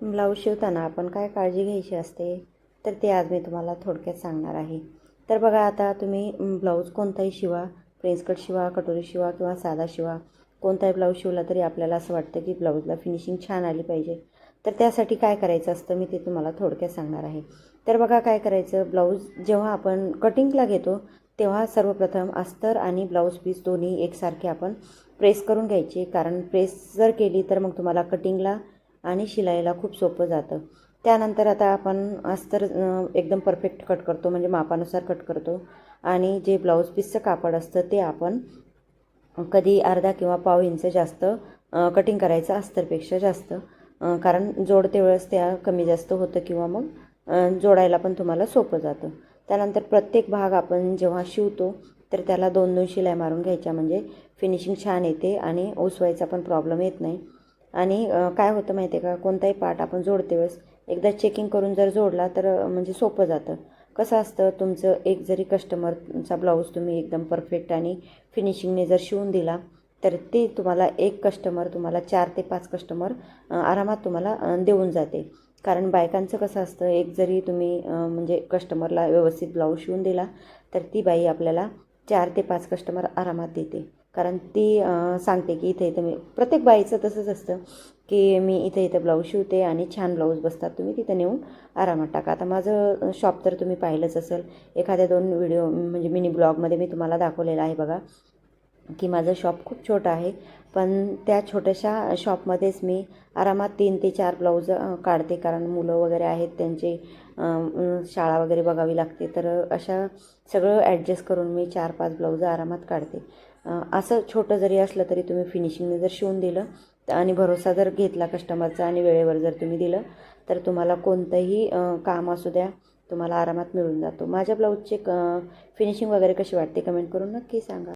Blouse शिवताना आपण काय काळजी घ्यायची असते तर ते आज मी तुम्हाला थोडक्यात सांगणार आहे. तर बघा, आता तुम्ही ब्लाऊज कोणताही शिवा, प्रिन्स कट शिवा, कटोरी शिवा किंवा साधा शिवा, कोणताही ब्लाऊज शिवला तरी आपल्याला असं वाटतं की ब्लाऊजला फिनिशिंग छान आली पाहिजे. तर त्यासाठी काय करायचं असतं मी ते तुम्हाला थोडक्यात सांगणार आहे. तर बघा, काय करायचं, ब्लाऊज जेव्हा आपण कटिंगला घेतो तेव्हा सर्वप्रथम अस्तर आणि ब्लाऊज पीस दोन्ही एकसारखे आपण प्रेस करून घ्यायचे. कारण प्रेस जर केली तर मग तुम्हाला कटिंगला आणि शिलाईला खूप सोपं जातं. त्यानंतर आता आपण अस्तर एकदम परफेक्ट कट करतो, म्हणजे मापानुसार कट करतो. आणि जे ब्लाऊज पीसचं कापड असतं ते आपण कधी अर्धा किंवा पाव इंच जास्त कटिंग करायचं अस्तरपेक्षा जास्त, कारण जोडते वेळेस त्या कमी जास्त होतं किंवा मग जोडायला पण तुम्हाला सोपं जातं. त्यानंतर प्रत्येक भाग आपण जेव्हा शिवतो तर त्याला 2-2 शिलाई मारून घ्यायच्या, म्हणजे फिनिशिंग छान येते आणि उसवायचा पण प्रॉब्लेम येत नाही. आणि काय होतं माहिती आहे का, कोणताही पार्ट आपण जोडते वेळेस एकदा चेकिंग करून जर जोडला तर म्हणजे सोपं जातं. कसं असतं, तुमचं एक जरी कस्टमरचा ब्लाऊज तुम्ही एकदम परफेक्ट आणि फिनिशिंगने जर शिवून दिला तर ते तुम्हाला एक कस्टमर तुम्हाला 4 ते 5 कस्टमर आरामात तुम्हाला देऊन जाते. कारण बायकांचं कसं असतं, एक जरी तुम्ही म्हणजे कस्टमरला व्यवस्थित ब्लाऊज शिवून दिला तर ती बाई आपल्याला 4 ते 5 कस्टमर आरामात देते. कारण ती सांगते की इथे मी प्रत्येक बाईचं तसंच असतं की मी इथे ब्लाऊज शिवते आणि छान ब्लाऊज बसतात, तुम्ही तिथं नेऊन आरामात टाका. आता माझं शॉप तर तुम्ही पाहिलंच असेल, एखाद्या 2 व्हिडिओ म्हणजे मिनी ब्लॉगमध्ये मी तुम्हाला दाखवलेलं आहे बघा, की माझं शॉप खूप छोटं आहे. पण त्या छोट्याशा शॉपमध्येच मी आरामात 3 ते 4 ब्लाऊज काढते. कारण मुलं वगैरे आहेत, त्यांचे शाळा वगैरे बघावी लागते. तर अशा सगळं ॲडजस्ट करून मी 4-5 ब्लाऊज आरामात काढते. असं छोटं जरी असलं तरी तुम्ही फिनिशिंगने जर शिवून दिलं आणि भरोसा जर घेतला कस्टमरचा आणि वेळेवर जर तुम्ही दिलं तर तुम्हाला कोणतंही काम असू द्या, तुम्हाला आरामात मिळून जातो. माझ्या ब्लाऊजचे फिनिशिंग वगैरे कशी वाटते कमेंट करून नक्की सांगा.